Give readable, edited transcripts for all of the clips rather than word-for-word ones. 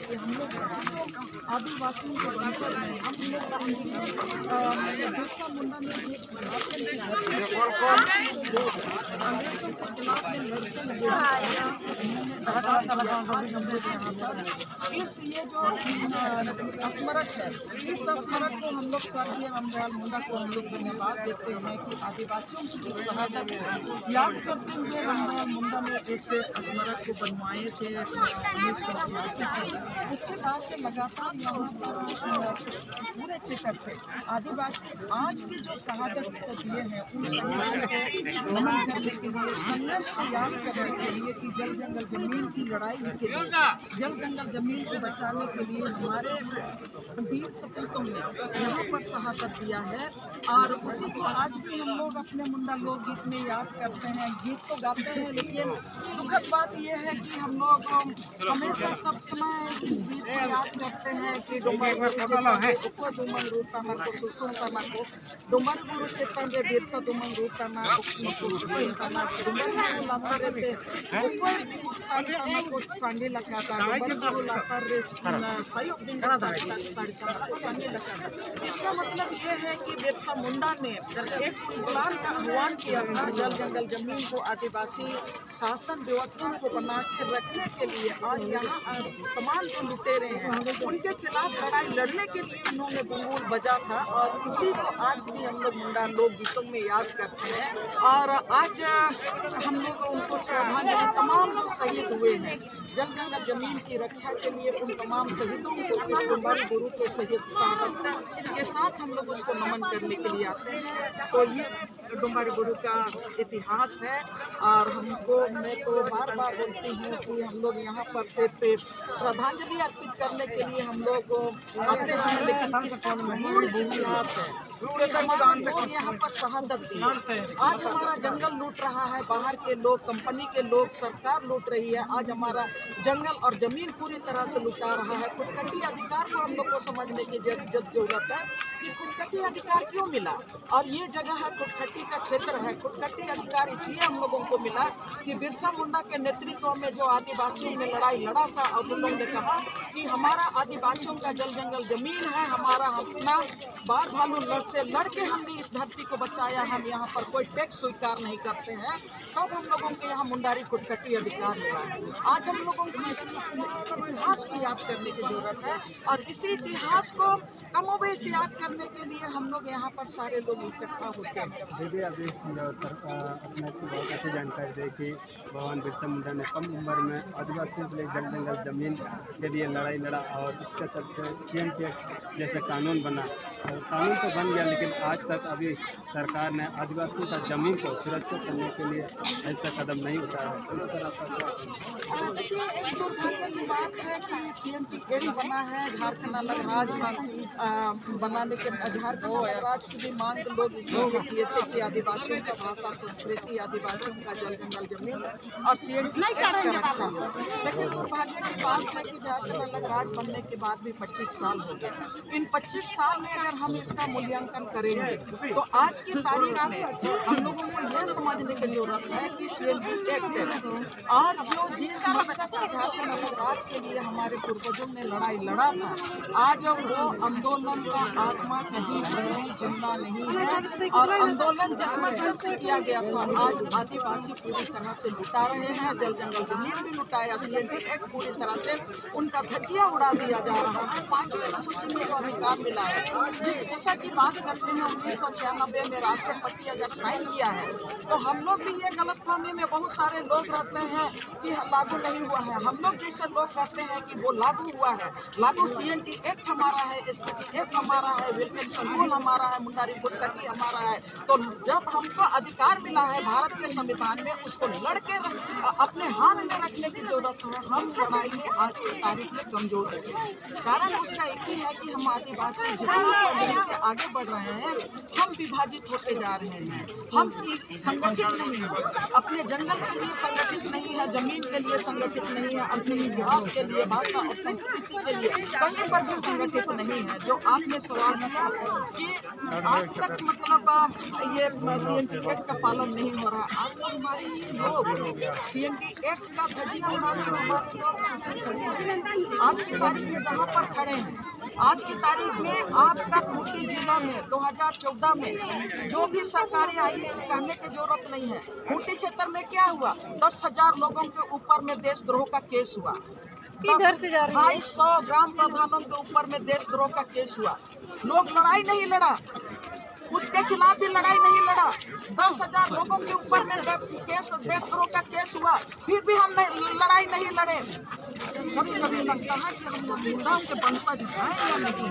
कि हम लोग आदिवासियों के वंशज हैं। हम लोग बिरसा मुंडा ने जो संघर्ष किया है, अंग्रेजों के खिलाफ जो लड़ते लगे आज हम लोग यहाँ पर ये जो स्मारक है, इस स्मारक को हम लोग स्वर्गीय रामदयाल मुंडा को हम लोग धन्यवाद देते हैं कि आदिवासियों की इस शहादत को याद करते हुए रामदयाल मुंडा ने इस स्मारक को बनवाए थे 1986 से। उसके बाद से लगातार यहाँ पर पूरे क्षेत्र से आदिवासी आज की जो शहादत दिए हैं उन शहीदों को नमन करने के लिए, संघर्ष को याद करने के लिए कि जल जंगल जमीन की लड़ाई के लिए, जल जंगल जमीन को बचाने के लिए हमारे वीर सपूतों ने यहाँ पर शहादत दिया है। और उसी को आज भी हम लोग अपने मुंडा लोकगीत में याद करते हैं। गीत तो गाते हैं, लेकिन दुखद बात यह है कि हम लोग हमेशा सब समय इस गीत को याद करते हैं कि डुमर गुरु चेतन रे बिरसा डुमर रूताना सुसुंताना डुमर गुरु लाता रहते कोई भी कुछ साड़ीताना को सांगे लगाता डुमर गुरु लाता रे सहयोग दिन साड़ीताना को सांगे लगाता। इसका मतलब ये है कि बिरसा मुंडा ने एक इंकलाब का आह्वान किया था जल जंगल जमीन को आदिवासी शासन व्यवस्था को बना के रखने के लिए। आज यहाँ तमाम जो लुटेरे हैं उनके खिलाफ लड़ाई लड़ने के लिए उन्होंने बुलबुल बजा था और उसी को आज भी हम लोग मुंडा लोक गीतों में याद करते हैं। और आज हम लोग उनको श्रद्धांजलि तमाम जो शहीद हुए हैं जल जंगल जमीन की रक्षा के लिए उन तमाम शहीदों को इस डुमर गुरु के शहीद शहादत के साथ हम लोग उसको नमन करने के लिए आते हैं। तो ये डुमर गुरु का इतिहास है। और हमको मैं तो बार बार बोलती हूँ कि हम लोग यहाँ पर सिर्फ श्रद्धांजलि अर्पित करने के लिए हम लोग आते हैं, लेकिन इसका मूल इतिहास है कि हमारे लोग यहाँ पर शहादत दी। आज हमारा जंगल लूट रहा है, बाहर के लोग, कंपनी के लोग, सरकार लूट रही है। आज हमारा जंगल और जमीन पूरी तरह से लुटा रहा है। खुदकटी अधिकार को हम लोग को समझने की जरूरत है कि खुदकटी अधिकार क्यों मिला। और ये जगह है, खुदकटी का क्षेत्र है। खुदकटी अधिकार इसलिए हम लोगों को मिला कि बिरसा मुंडा के नेतृत्व में जो आदिवासियों ने लड़ाई लड़ा था और उन लोगों ने कहा कि हमारा आदिवासियों का जल जंगल जमीन है, हमारा अपना बार भालू से लड़के हमने इस धरती को बचाया, हम यहाँ पर कोई टैक्स स्वीकार नहीं करते हैं। तब हम लोगों के यहाँ मुंडारी खुदकटी अधिकार मिला है। आज हम लोगों को इस इतिहास को याद करने की जरूरत है और इसी इतिहास को कमोबेश याद करने के लिए हम लोग यहाँ पर सारे लोग इकट्ठा होते हैं। दीदी अभी अपने बहुत अच्छी जानकारी दी कि भगवान बिरसा मुंडा ने कम उम्र में आदिवासियों के लिए जल जंगल जमीन के लिए लड़ाई लड़ा और इसके चलते CM टैक्स जैसे कानून बना। और कानून तो बन गया, लेकिन आज तक अभी सरकार ने आदिवासियों का जमीन को सुरक्षित करने के लिए ऐसा कदम नहीं उठाया है। इस तरह का दुर्भाग्य की बात है कि CM टैक्स बना है। झारखंड अलग राज्य बनाने के झारखंड अलग राज्य की भी मांग लोग इसलिए किए थे कि आदिवासियों का भाषा संस्कृति, आदिवासियों का जल जंगल जमीन और CM टैक्स का रक्षा हो। लेकिन दुर्भाग्य की बात है कि झारखंड अलग राज्य बनने के बाद भी 25 साल हो गए। इन 25 साल में अगर हम इसका मूल्यांकन करेंगे तो आज की तारीख में हम लोगों को यह समझने की जरूरत है कि CM टैक्स और जो जिस मकसद से झारखंड अलग राज्य के लिए हमारे पूर्वजों ने लड़ाई लड़ा था, आज वो आंदोलन का आत्मा कहीं भी जिंदा नहीं है। और आंदोलन जिस मकसद से किया गया था आज आदिवासी पूरी तरह से लुटा रहे हैं। जल जंगल जमीन भी लुटाया, CM टैक्स पूरी तरह से उनका धज्जियां उड़ा दिया जा रहा है। 5वें अनुसूची में जो अधिकार मिला है, जिस पैसा की बात करते हैं 1996 में राष्ट्रपति अगर साइन किया है तो हम लोग भी ये गलतफहमी में बहुत सारे लोग रहते हैं कि लागू नहीं हुआ है। हम लोग जैसे लोग कहते हैं कि वो लागू हुआ है। लागू CM टैक्स हमारा है, SPT एक्ट हमारा है, विल्किंसन रूल हमारा है, मुंडारी खुदकटी हमारा है। तो जब हमको अधिकार मिला है भारत के संविधान में, उसको लड़के अपने हाथ में रखने की जरूरत है। हम लड़ाई में आज की तारीख में कमजोर है। कारण उसका एक ही है कि हम आदिवासी जितना पढ़ के आगे बढ़ रहे हैं, हम विभाजित होते जा रहे हैं। हम संगठित नहीं हैं, अपने जंगल के लिए संगठित नहीं है, जमीन के लिए संगठित नहीं है, अपने इतिहास के लिए, भाषा और संस्कृति के लिए कहीं पर भी संगठित नहीं है। जो आपने सवाल किया कि आज तक मतलब ये CNT एक्ट का पालन नहीं हो रहा, आज तक हमारे लोग CNT एक्ट का धज्जियां उड़ाकर हमारे लोग पीछे खड़े हैं। आज की तारीख में जहाँ पर खड़े हैं, आज की तारीख में आपका खूंटी जिला में 2014 में जो भी सरकारी आई कहने की जरूरत नहीं है। खूंटी क्षेत्र में क्या हुआ, 10,000 लोगों के ऊपर में देशद्रोह का केस हुआ। किधर से जा रही है? 250 ग्राम प्रधानों के ऊपर में देशद्रोह का केस हुआ। लोग लड़ाई नहीं लड़ा, उसके खिलाफ भी लड़ाई नहीं लड़ा। 10,000 लोगों के ऊपर में केस देशद्रोह का केस हुआ, फिर भी हम लड़ाई नहीं लड़े। कभी कभी लगता है कि हम मुंडा के वंशज हैं या नहीं।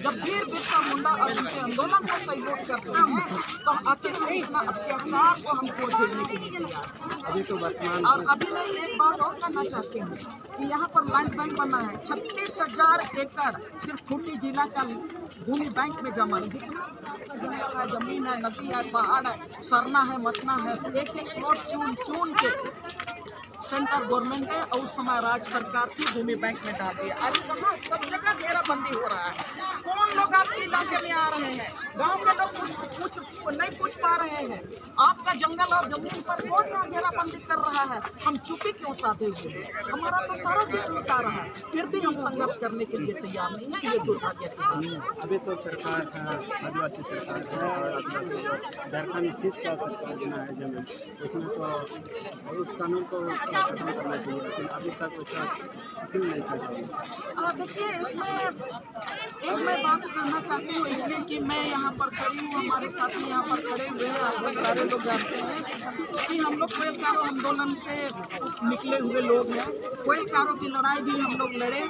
जब वीर बिरसा मुंडा और उनके आंदोलन को सहयोग करते हैं तो आखिर हम इतना अत्याचार को हमको झेलने के लिए तैयार। अभी तो वर्तमान और अभी मैं एक बात और करना चाहती हूँ कि यहाँ पर लैंड बैंक बना है। 36,000 एकड़ सिर्फ खूंटी जिला का भूमि बैंक में जमा है। जंगल है, जमीन है, नदी है, पहाड़ है, सरना है, मसना है, 1-1 करोड़ चून के सेंट्रल गवर्नमेंट है और उस समय राज्य सरकार की भूमि बैंक में डाल दिया। आज कहाँ सब जगह घेराबंदी हो रहा है। कौन लोग आपके इलाके में आ रहे हैं? गांव के लोग कुछ नहीं पूछ पा रहे हैं। आपका जंगल और जमीन पर कौन यहाँ घेराबंदी कर रहा है? हम चुप्पी क्यों साधे हुए हैं? हमारा तो सारा चीज मिटा रहा है, फिर भी हम संघर्ष करने के लिए तैयार नहीं है। ये दुर्भाग्य की बात है। अभी तो सरकार आदिवासी सरकार है और झारखंड स्थित का सरकार बना है जमीन, उसमें तो उस कानून को खत्म करना चाहिए, लेकिन अभी तक उसका क्यों नहीं कर रही? देखिए, इसमें एक मैं बात कहना चाहती हूँ, इसलिए कि मैं यहाँ पर खड़ी हूँ, हमारे साथी यहाँ पर खड़े हुए हैं। आप लोग सारे लोग जानते हैं कि हम लोग कोयलकारो आंदोलन से निकले हुए लोग हैं। कोयलकारो की लड़ाई भी हम लोग लड़े,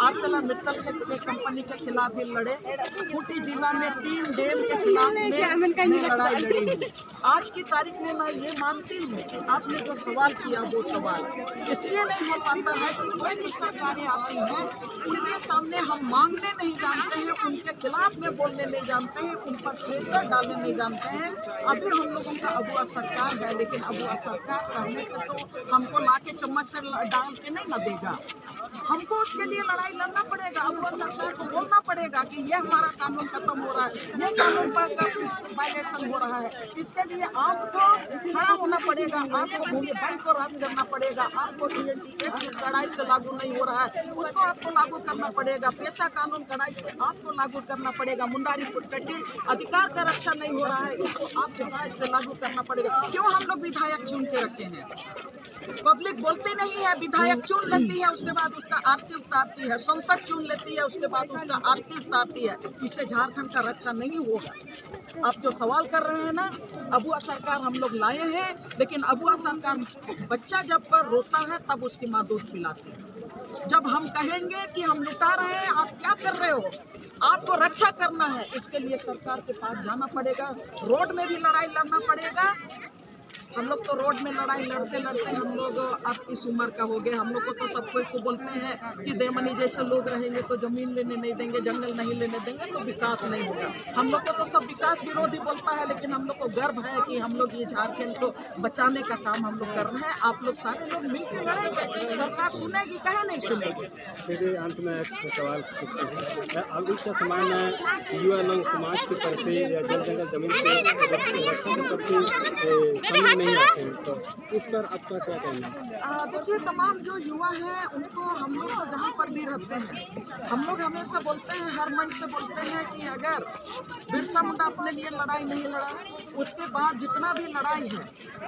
ArcelorMittal के कंपनी के खिलाफ भी लड़े, खूंटी जिला में 3 डैम के खिलाफ में लड़ाई लड़ी है। आज की तारीख में मैं ये मानती हूँ कि आपने जो सवाल किया वो सवाल इसलिए नहीं हो पाता है कि कोई भी सरकारें आती हैं, उनके सामने हम मांगने नहीं जानते हैं, उनके खिलाफ में बोलने नहीं जानते हैं, उन पर प्रेशर डालने नहीं जानते हैं। अभी हम लोगों का अगुआ सरकार है, लेकिन अगुआ सरकार करने से तो हमको लाके चम्मच से डाल के नहीं ना देगा। हमको उसके लिए लड़ाई लड़ना पड़ेगा। अगुआ सरकार को बोलना पड़ेगा कि ये हमारा कानून खत्म हो रहा है, ये कानून पर वायलेशन हो रहा है। इसके लिए आपको खड़ा होना पड़ेगा, आपको भूमि बैंक को रद्द करना पड़ेगा, आपको CNT एक्ट कड़ाई से लागू नहीं हो रहा है उसको आपको लागू करना पड़ेगा, पेशा कानून कड़ाई से आपको लागू करना पड़ेगा, मुंडारी फुटकटी अधिकार का रक्षा नहीं हो रहा है इसको आपको कड़ाई से लागू करना पड़ेगा। क्यों हम लोग विधायक चुन के रखे हैं? पब्लिक बोलती नहीं है, विधायक चुन लेती है, उसके बाद उसका आरती उतारती है, संसद चुन लेती है, उसके बाद उसका आरती उतारती है। इससे झारखंड का रक्षा नहीं होगा। आप जो सवाल कर रहे हैं ना, अगुआ सरकार हम लोग लाए हैं, लेकिन अगुआ सरकार बच्चा जब पर रोता है तब उसकी माँ दूध पिलाती है। जब हम कहेंगे कि हम लुटा रहे हैं, आप क्या कर रहे हो, आपको रक्षा करना है, इसके लिए सरकार के पास जाना पड़ेगा, रोड में भी लड़ाई लड़ना पड़ेगा। हम लोग तो रोड में लड़ाई लड़ते लड़ते हम लोग अब इस उम्र का हो गए। हम लोग को तो सब कोई को बोलते हैं कि देवमनी जैसे लोग रहेंगे तो जमीन लेने नहीं देंगे, जंगल नहीं लेने देंगे तो विकास नहीं होगा। हम लोग को तो सब विकास विरोधी बोलता है, लेकिन हम लोग को गर्व है कि हम लोग ये झारखंड को बचाने का काम हम लोग कर रहे हैं। आप लोग सारे लोग मिलकर लड़ेंगे, सरकार सुनेगी, कहे नहीं सुनेगी। फिर अंत में एक सवाल अभी के समय में युवा लोग समाज के प्रति या जंगल जमीन के रक्षा के प्रति नहीं आते हैं, तो इस पर आपका क्या कहना है? देखिए, तमाम जो युवा हैं उनको हम लोग तो जहाँ पर भी रहते हैं हम लोग हमेशा बोलते हैं, हर मंच से बोलते हैं कि अगर बिरसा मुंडा अपने लिए लड़ाई नहीं लड़ा, उसके बाद जितना भी लड़ाई है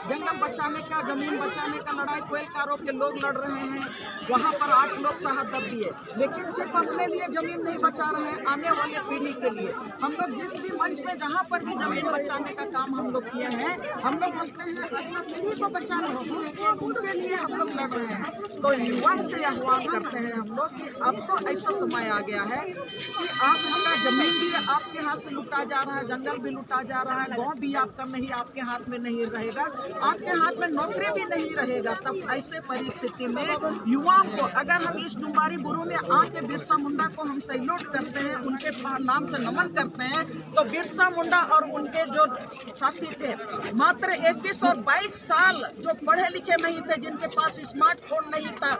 जंगल बचाने का, जमीन बचाने का लड़ाई कोयलकारो के लोग लड़ रहे हैं, वहाँ पर 8 लोग शहादत दिए, लेकिन सिर्फ अपने लिए जमीन नहीं बचा रहे हैं, आने वाले पीढ़ी के लिए। हम लोग जिस भी मंच में जहाँ पर भी जमीन बचाने का काम हम लोग किए हैं, हम लोग बोलते हैं अपना पीढ़ी को बचाने के लिए, उनके लिए हम लोग लड़ रहे हैं। तो युवा से आह्वान करते हैं हम लोग कि अब तो ऐसा समय आ गया है कि आपका जमीन भी आपके हाथ से लुटा जा रहा है, जंगल भी लुटा जा रहा है, गाँव भी आपका नहीं, आपके हाथ में नहीं रहेगा, आपके हाथ में नौकरी भी नहीं रहेगा। तब ऐसे परिस्थिति में युवा युवाओं को अगर हम इस डुम्बारी बुरू में आके बिरसा मुंडा को हम सैल्यूट करते हैं, उनके नाम से नमन करते हैं, तो बिरसा मुंडा और उनके जो साथी थे मात्र 21 और 22 साल जो पढ़े लिखे नहीं थे, जिनके पास स्मार्टफोन नहीं था,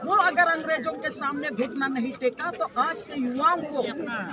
वो अगर अंग्रेजों के सामने घुटना नहीं टेका, तो आज के युवाओं को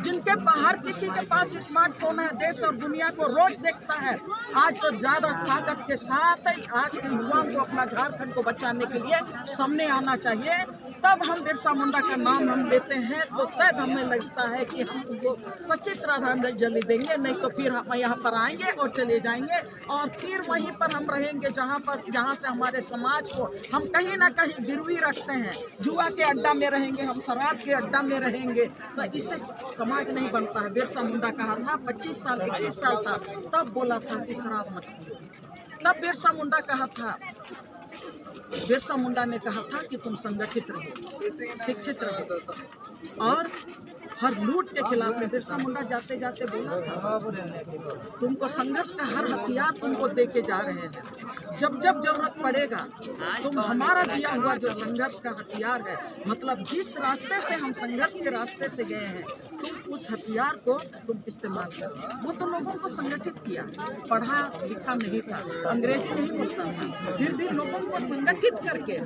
जिनके बाहर किसी के पास स्मार्टफोन है, देश और दुनिया को रोज देखता है, आज तो ज्यादा ताकत के साथ आज के युवाओं को अपना झारखंड को बचाने के लिए सामने आना चाहिए। तब हम बिरसा मुंडा का नाम हम लेते हैं तो शायद हमें लगता है कि हम उनको सच्ची श्रद्धांजलि देंगे, नहीं तो फिर हम यहाँ पर आएंगे और चले जाएंगे और फिर वहीं पर हम रहेंगे जहाँ से हमारे समाज को हम कहीं ना कहीं गिरवी रखते हैं। जुआ के अड्डा में रहेंगे, हम शराब के अड्डा में रहेंगे, तो इससे समाज नहीं बनता है। बिरसा मुंडा कहा था 25 साल 21 साल था तब बोला था कि शराब मत पियो। तब बिरसा मुंडा कहा था, बिरसा मुंडा ने कहा था कि तुम संगठित रहो, शिक्षित रहो और हर लूट के खिलाफ में बिरसा मुंडा जाते जाते बोला था, तुमको संघर्ष का हर हथियार तुमको दे के जा रहे हैं, जब जब जरूरत पड़ेगा तुम हमारा दिया हुआ जो संघर्ष का हथियार है, मतलब जिस रास्ते से हम संघर्ष के रास्ते से गए हैं, तुम उस हथियार को तुम इस्तेमाल करो। वो तो लोगों को संगठित किया, पढ़ा लिखा नहीं था, अंग्रेजी नहीं बोलता था, फिर भी लोगों को संगठित करके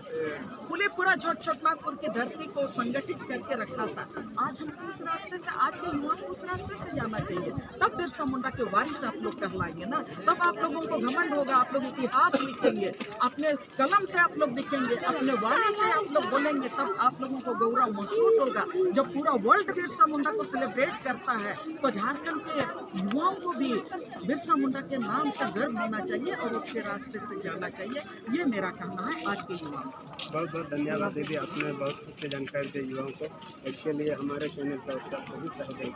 पूरा छोटनागपुर की धरती को संगठित करके रखा था। आज हम उस रास्ते से, आज के युवाओं को उस रास्ते से जाना चाहिए। तब बिरसा मुंडा के वारिस आप लोग कहलाएंगे ना, तब आप लोगों को घमंड होगा, आप लोग इतिहास लिखेंगे, अपने कलम से आप लोग लिखेंगे, अपने वाणी से आप लोग बोलेंगे, तब आप लोगों को गौरव महसूस होगा। जब पूरा वर्ल्ड बिरसा मुंडा को सेलिब्रेट करता है तो झारखंड के युवाओं को भी बिरसा मुंडा के नाम से गर्व होना चाहिए और उसके रास्ते से जाना चाहिए। ये मेरा कहना है आज के युवाओं को। बहुत बहुत धन्यवाद दीदी, आपने बहुत अच्छी जानकारी दी युवाओं को। इसके लिए हमारे चैनल पर सभी सहयोग